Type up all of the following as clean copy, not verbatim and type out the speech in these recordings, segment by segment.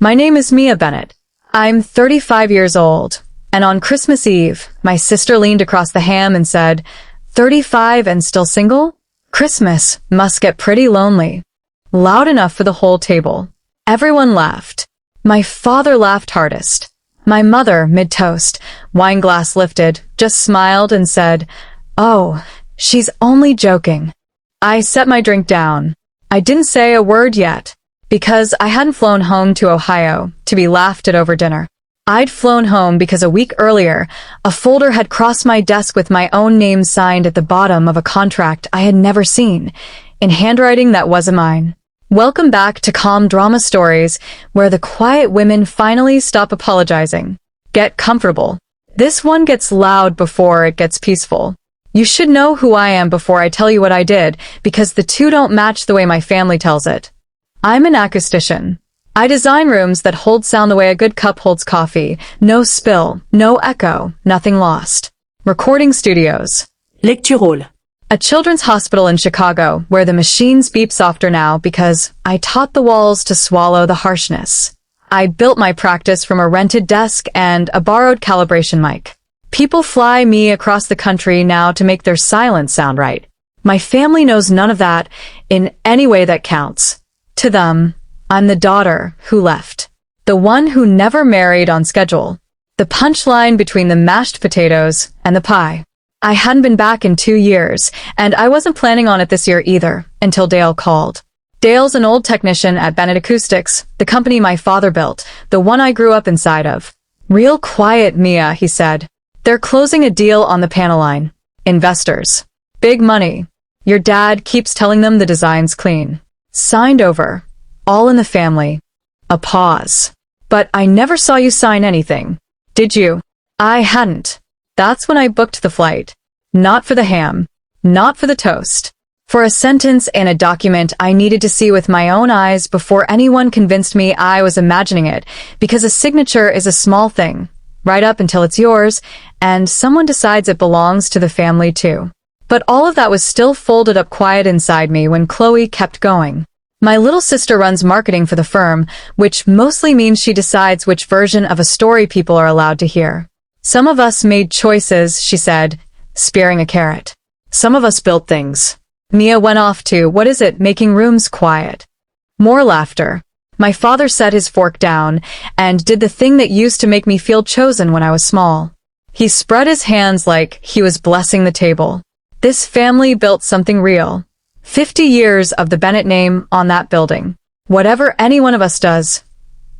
My name is Mia Bennett. I'm 35 years old, and on Christmas Eve, my sister leaned across the ham and said, 35 and still single? Christmas must get pretty lonely. Loud enough for the whole table. Everyone laughed. My father laughed hardest. My mother, mid-toast, wine glass lifted, just smiled and said, "Oh, she's only joking." I set my drink down. I didn't say a word yet, because I hadn't flown home to Ohio to be laughed at over dinner. I'd flown home because a week earlier, a folder had crossed my desk with my own name signed at the bottom of a contract I had never seen, in handwriting that wasn't mine. Welcome back to Calm Drama Stories, where the quiet women finally stop apologizing. Get comfortable. This one gets loud before it gets peaceful. You should know who I am before I tell you what I did, because the two don't match the way my family tells it. I'm an acoustician. I design rooms that hold sound the way a good cup holds coffee. No spill, no echo, nothing lost. Recording studios. Lecturehall. A children's hospital in Chicago, where the machines beep softer now because I taught the walls to swallow the harshness. I built my practice from a rented desk and a borrowed calibration mic. People fly me across the country now to make their silence sound right. My family knows none of that in any way that counts. To them, I'm the daughter who left. The one who never married on schedule. The punchline between the mashed potatoes and the pie. I hadn't been back in 2 years, and I wasn't planning on it this year either, until Dale called. Dale's an old technician at Bennett Acoustics, the company my father built, the one I grew up inside of. "Real quiet, Mia," he said. "They're closing a deal on the panel line. Investors. Big money. Your dad keeps telling them the design's clean. Signed over. All in the family." A pause. "But I never saw you sign anything. Did you?" I hadn't. That's when I booked the flight. Not for the ham. Not for the toast. For a sentence in a document I needed to see with my own eyes before anyone convinced me I was imagining it, because a signature is a small thing, right up until it's yours, and someone decides it belongs to the family too. But all of that was still folded up quiet inside me when Chloe kept going. My little sister runs marketing for the firm, which mostly means she decides which version of a story people are allowed to hear. "Some of us made choices," she said, spearing a carrot. "Some of us built things." Mia went off to, what is it, making rooms quiet. More laughter. My father set his fork down and did the thing that used to make me feel chosen when I was small. He spread his hands like he was blessing the table. This family built something real. 50 years of the Bennett name on that building. Whatever any one of us does,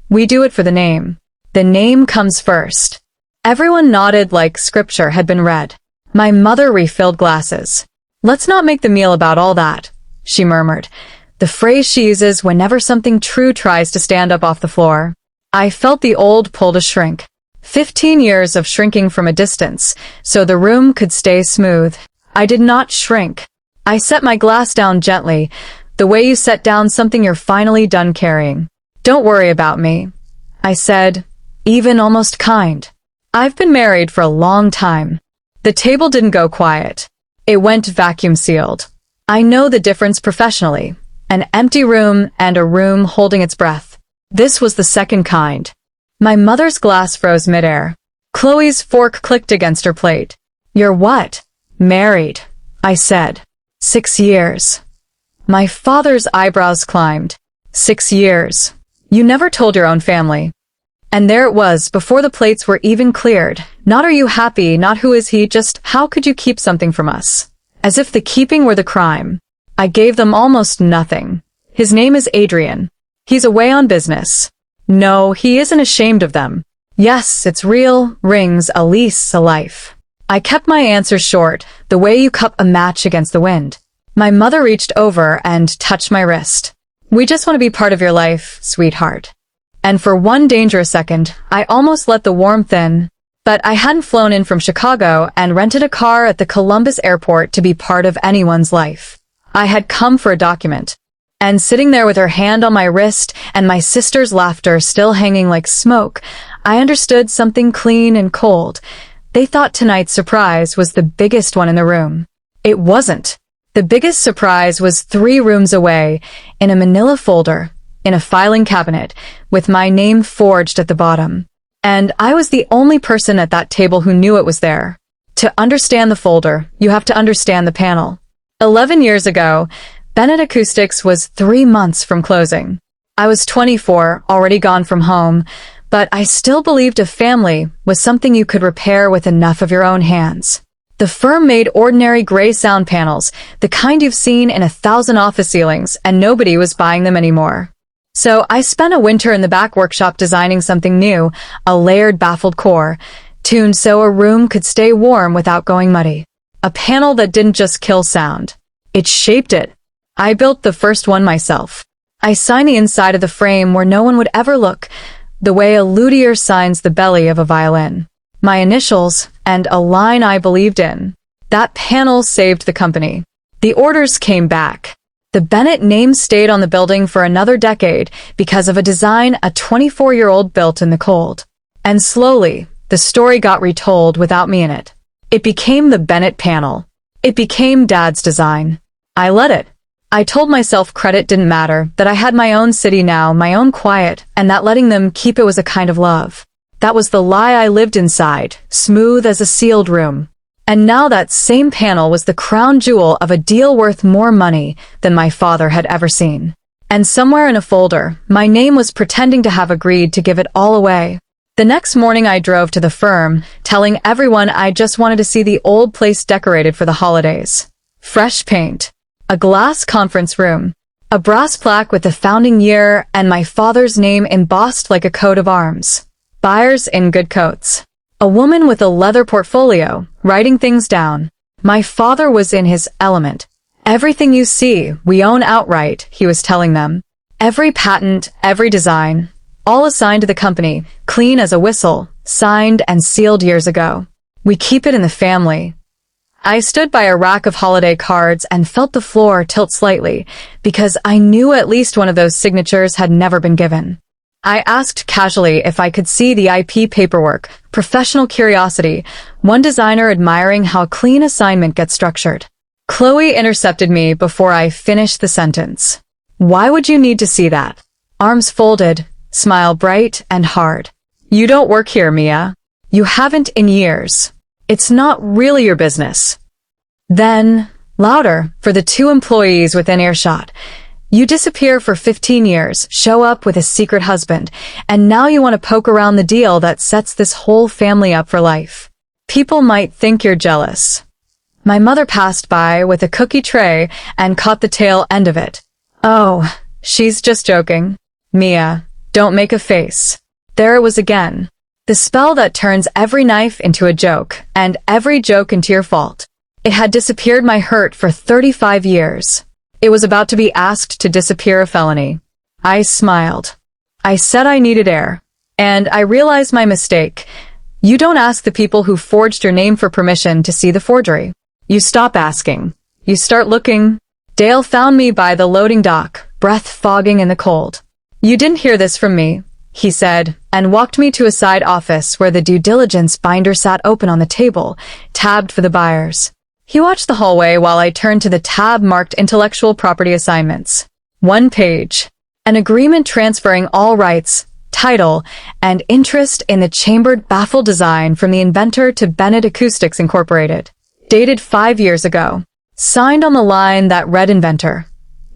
we do it for the name. The name comes first. Everyone nodded like scripture had been read. My mother refilled glasses. "Let's not make the meal about all that," she murmured, the phrase she uses whenever something true tries to stand up off the floor. I felt the old pull to shrink. 15 years of shrinking from a distance, so the room could stay smooth. I did not shrink. I set my glass down gently, the way you set down something you're finally done carrying. "Don't worry about me," I said, even almost kind. I've been married for a long time. The table didn't go quiet. It went vacuum sealed. I know the difference professionally. An empty room and a room holding its breath. This was the second kind. My mother's glass froze midair. Chloe's fork clicked against her plate. "You're what?" "Married," I said. 6 years. My father's eyebrows climbed. 6 years. You never told your own family. And there it was, before the plates were even cleared. Not "are you happy," not "who is he," just "how could you keep something from us?" As if the keeping were the crime. I gave them almost nothing. "His name is Adrian. He's away on business." "No, he isn't ashamed of them." "Yes, it's real, rings, a lease, a life." I kept my answers short, the way you cup a match against the wind. My mother reached over and touched my wrist. "We just want to be part of your life, sweetheart." And for one dangerous second, I almost let the warmth in. But I hadn't flown in from Chicago and rented a car at the Columbus airport to be part of anyone's life. I had come for a document. And sitting there with her hand on my wrist and my sister's laughter still hanging like smoke, I understood something clean and cold. They thought tonight's surprise was the biggest one in the room. It wasn't. The biggest surprise was 3 rooms away, in a manila folder, in a filing cabinet, with my name forged at the bottom. And I was the only person at that table who knew it was there. To understand the folder, you have to understand the panel. 11 years ago, Bennett Acoustics was 3 months from closing. I was 24, already gone from home, but I still believed a family was something you could repair with enough of your own hands. The firm made ordinary gray sound panels, the kind you've seen in 1,000 office ceilings, and nobody was buying them anymore. So I spent a winter in the back workshop designing something new, a layered baffled core, tuned so a room could stay warm without going muddy. A panel that didn't just kill sound. It shaped it. I built the first one myself. I signed the inside of the frame where no one would ever look, the way a luthier signs the belly of a violin. My initials, and a line I believed in. That panel saved the company. The orders came back. The Bennett name stayed on the building for another decade because of a design a 24-year-old built in the cold. And slowly, the story got retold without me in it. It became the Bennett panel. It became Dad's design. I let it. I told myself credit didn't matter, that I had my own city now, my own quiet, and that letting them keep it was a kind of love. That was the lie I lived inside, smooth as a sealed room. And now that same panel was the crown jewel of a deal worth more money than my father had ever seen. And somewhere in a folder, my name was pretending to have agreed to give it all away. The next morning I drove to the firm, telling everyone I just wanted to see the old place decorated for the holidays. Fresh paint. A glass conference room. A brass plaque with the founding year and my father's name embossed like a coat of arms. Buyers in good coats. A woman with a leather portfolio, writing things down. My father was in his element. Everything you see, we own outright, he was telling them. Every patent, every design, all assigned to the company, clean as a whistle, signed and sealed years ago. We keep it in the family. I stood by a rack of holiday cards and felt the floor tilt slightly, because I knew at least one of those signatures had never been given. I asked casually if I could see the IP paperwork, professional curiosity, one designer admiring how a clean assignment gets structured. Chloe intercepted me before I finished the sentence. Why would you need to see that? Arms folded, smile bright and hard. You don't work here, Mia. You haven't in years. It's not really your business. Then, louder, for the 2 employees within earshot. You disappear for 15 years, show up with a secret husband, and now you want to poke around the deal that sets this whole family up for life. People might think you're jealous. My mother passed by with a cookie tray and caught the tail end of it. Oh, she's just joking. Mia, don't make a face. There it was again. The spell that turns every knife into a joke, and every joke into your fault. It had disappeared my hurt for 35 years. It was about to be asked to disappear a felony. I smiled. I said I needed air. And I realized my mistake. You don't ask the people who forged your name for permission to see the forgery. You stop asking. You start looking. Dale found me by the loading dock, breath fogging in the cold. You didn't hear this from me, he said, and walked me to a side office where the due diligence binder sat open on the table, tabbed for the buyers. He watched the hallway while I turned to the tab marked intellectual property assignments. 1 page. An agreement transferring all rights, title, and interest in the chambered baffle design from the inventor to Bennett Acoustics Incorporated. Dated 5 years ago. Signed on the line that read inventor.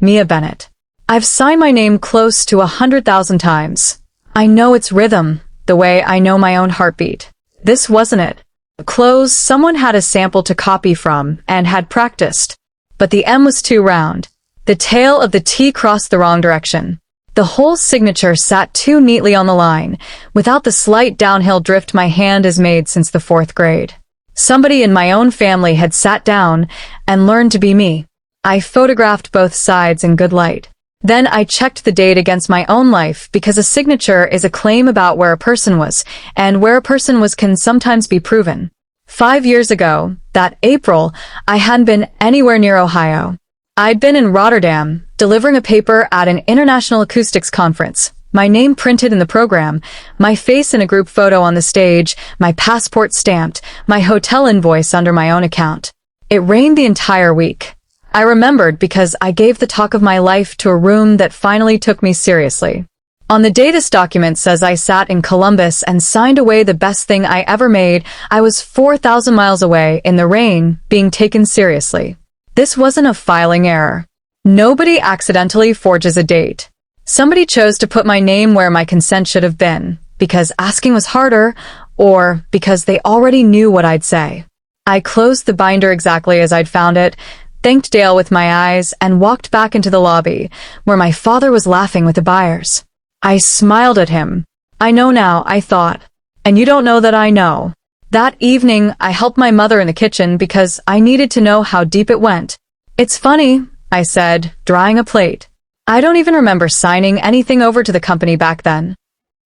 Mia Bennett. I've signed my name close to 100,000 times. I know its rhythm, the way I know my own heartbeat. This wasn't it. Clothes someone had a sample to copy from and had practiced. But the M was too round. The tail of the T crossed the wrong direction. The whole signature sat too neatly on the line, without the slight downhill drift my hand has made since the 4th grade. Somebody in my own family had sat down and learned to be me. I photographed both sides in good light. Then I checked the date against my own life because a signature is a claim about where a person was, and where a person was can sometimes be proven. 5 years ago, that April, I hadn't been anywhere near Ohio. I'd been in Rotterdam, delivering a paper at an international acoustics conference. My name printed in the program, my face in a group photo on the stage, my passport stamped, my hotel invoice under my own account. It rained the entire week. I remembered because I gave the talk of my life to a room that finally took me seriously. On the day this document says I sat in Columbus and signed away the best thing I ever made, I was 4,000 miles away in the rain, being taken seriously. This wasn't a filing error. Nobody accidentally forges a date. Somebody chose to put my name where my consent should have been, because asking was harder, or because they already knew what I'd say. I closed the binder exactly as I'd found it, thanked Dale with my eyes, and walked back into the lobby, where my father was laughing with the buyers. I smiled at him. I know now, I thought. And you don't know that I know. That evening, I helped my mother in the kitchen because I needed to know how deep it went. It's funny, I said, drying a plate. I don't even remember signing anything over to the company back then.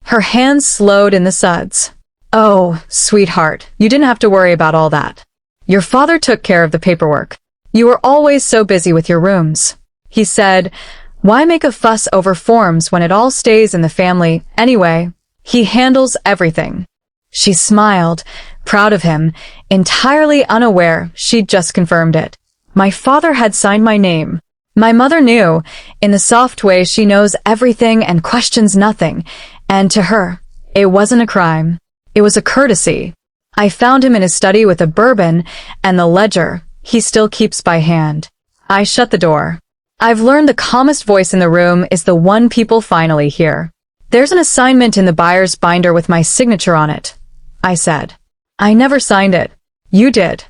Her hands slowed in the suds. Oh, sweetheart, you didn't have to worry about all that. Your father took care of the paperwork. You were always so busy with your rooms. He said, why make a fuss over forms when it all stays in the family anyway? He handles everything. She smiled, proud of him, entirely unaware she'd just confirmed it. My father had signed my name. My mother knew, in the soft way she knows everything and questions nothing, and to her, it wasn't a crime. It was a courtesy. I found him in his study with a bourbon and the ledger he still keeps by hand. I shut the door. I've learned the calmest voice in the room is the one people finally hear. There's an assignment in the buyer's binder with my signature on it, I said. I never signed it. You did.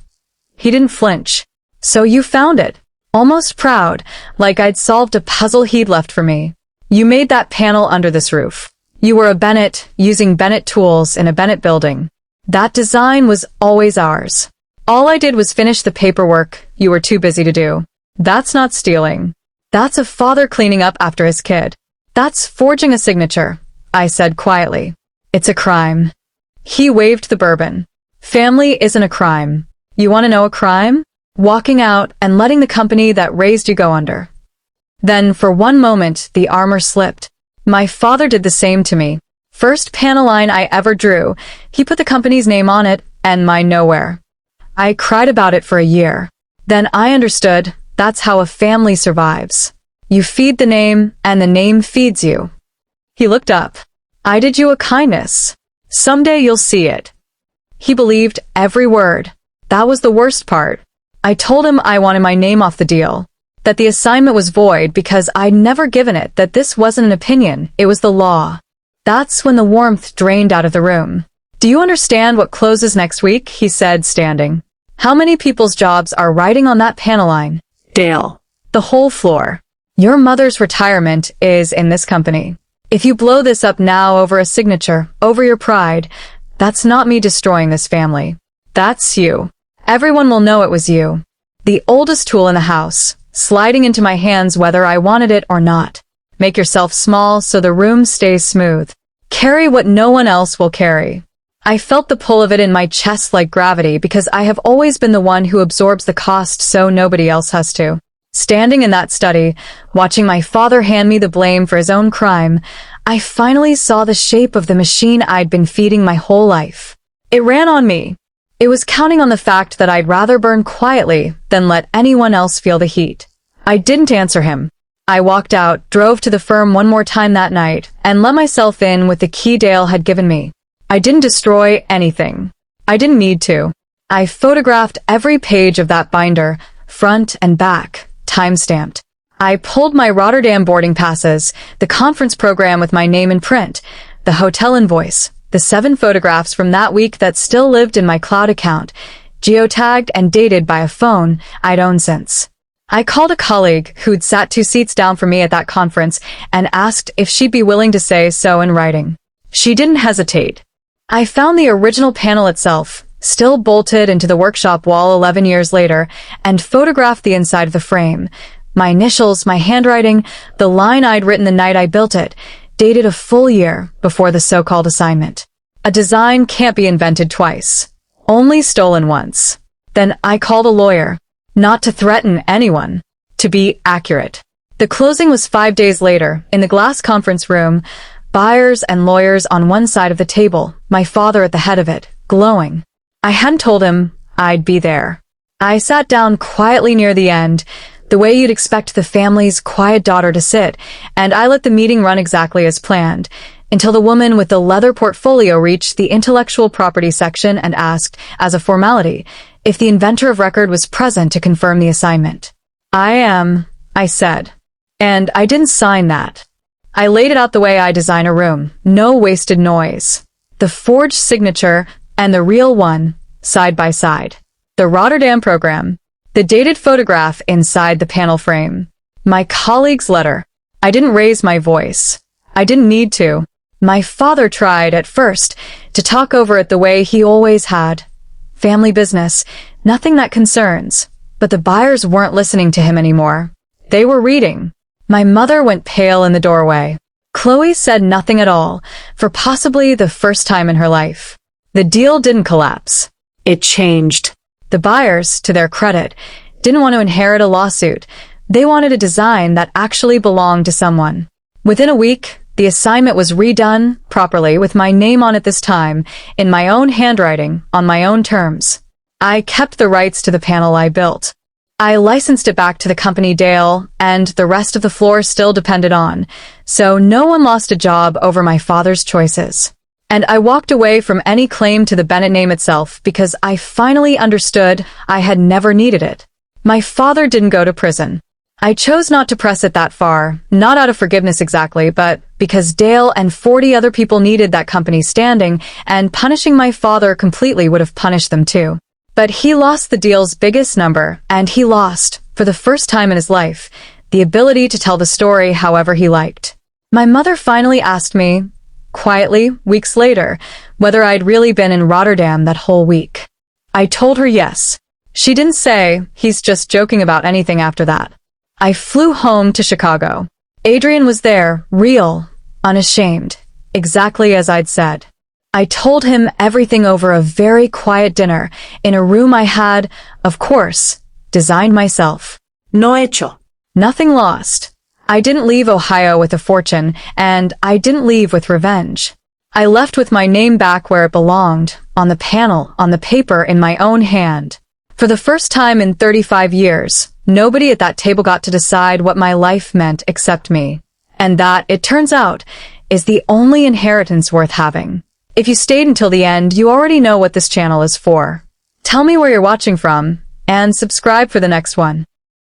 He didn't flinch. So you found it. Almost proud, like I'd solved a puzzle he'd left for me. You made that panel under this roof. You were a Bennett, using Bennett tools in a Bennett building. That design was always ours. All I did was finish the paperwork you were too busy to do. That's not stealing. That's a father cleaning up after his kid. That's forging a signature, I said quietly. It's a crime. He waved the bourbon. Family isn't a crime. You want to know a crime? Walking out and letting the company that raised you go under. Then, for one moment, the armor slipped. My father did the same to me. First panel line I ever drew, he put the company's name on it, and mine nowhere. I cried about it for a year. Then I understood that's how a family survives. You feed the name, and the name feeds you. He looked up. I did you a kindness. Someday you'll see it. He believed every word. That was the worst part. I told him I wanted my name off the deal, that the assignment was void because I'd never given it, that this wasn't an opinion, it was the law. That's when the warmth drained out of the room. Do you understand what closes next week? He said, standing. How many people's jobs are riding on that panel line? Dale. The whole floor. Your mother's retirement is in this company. If you blow this up now over a signature, over your pride, that's not me destroying this family. That's you. Everyone will know it was you. The oldest tool in the house, sliding into my hands whether I wanted it or not. Make yourself small so the room stays smooth. Carry what no one else will carry. I felt the pull of it in my chest like gravity because I have always been the one who absorbs the cost so nobody else has to. Standing in that study, watching my father hand me the blame for his own crime, I finally saw the shape of the machine I'd been feeding my whole life. It ran on me. It was counting on the fact that I'd rather burn quietly than let anyone else feel the heat. I didn't answer him. I walked out, drove to the firm one more time that night, and let myself in with the key Dale had given me. I didn't destroy anything. I didn't need to. I photographed every page of that binder, front and back, time-stamped. I pulled my Rotterdam boarding passes, the conference program with my name in print, the hotel invoice, the 7 photographs from that week that still lived in my cloud account, geotagged and dated by a phone I'd owned since. I called a colleague who'd sat 2 seats down from me at that conference and asked if she'd be willing to say so in writing. She didn't hesitate. I found the original panel itself, still bolted into the workshop wall 11 years later, and photographed the inside of the frame. My initials, my handwriting, the line I'd written the night I built it, dated a full year before the so-called assignment. A design can't be invented twice. Only stolen once. Then I called a lawyer. Not to threaten anyone. To be accurate. The closing was 5 days later, in the glass conference room, buyers and lawyers on one side of the table, my father at the head of it, glowing. I hadn't told him I'd be there. I sat down quietly near the end, the way you'd expect the family's quiet daughter to sit, and I let the meeting run exactly as planned, until the woman with the leather portfolio reached the intellectual property section and asked, as a formality, if the inventor of record was present to confirm the assignment. I am, I said. And I didn't sign that. I laid it out the way I design a room, no wasted noise. The forged signature and the real one, side by side. The Rotterdam program. The dated photograph inside the panel frame. My colleague's letter. I didn't raise my voice. I didn't need to. My father tried, at first, to talk over it the way he always had. Family business, nothing that concerns. But the buyers weren't listening to him anymore. They were reading. My mother went pale in the doorway. Chloe said nothing at all, for possibly the first time in her life. The deal didn't collapse. It changed. The buyers, to their credit, didn't want to inherit a lawsuit. They wanted a design that actually belonged to someone. Within a week, the assignment was redone properly with my name on it this time, in my own handwriting, on my own terms. I kept the rights to the panel I built. I licensed it back to the company Dale, and the rest of the floor still depended on, so no one lost a job over my father's choices. And I walked away from any claim to the Bennett name itself because I finally understood I had never needed it. My father didn't go to prison. I chose not to press it that far, not out of forgiveness exactly, but because Dale and 40 other people needed that company's standing, and punishing my father completely would have punished them too. But he lost the deal's biggest number, and he lost, for the first time in his life, the ability to tell the story however he liked. My mother finally asked me, quietly, weeks later, whether I'd really been in Rotterdam that whole week. I told her yes. She didn't say, he's just joking about anything after that. I flew home to Chicago. Adrian was there, real, unashamed, exactly as I'd said. I told him everything over a very quiet dinner, in a room I had, of course, designed myself. No hecho. Nothing lost. I didn't leave Ohio with a fortune, and I didn't leave with revenge. I left with my name back where it belonged, on the panel, on the paper, in my own hand. For the first time in 35 years, nobody at that table got to decide what my life meant except me. And that, it turns out, is the only inheritance worth having. If you stayed until the end, you already know what this channel is for. Tell me where you're watching from, and subscribe for the next one.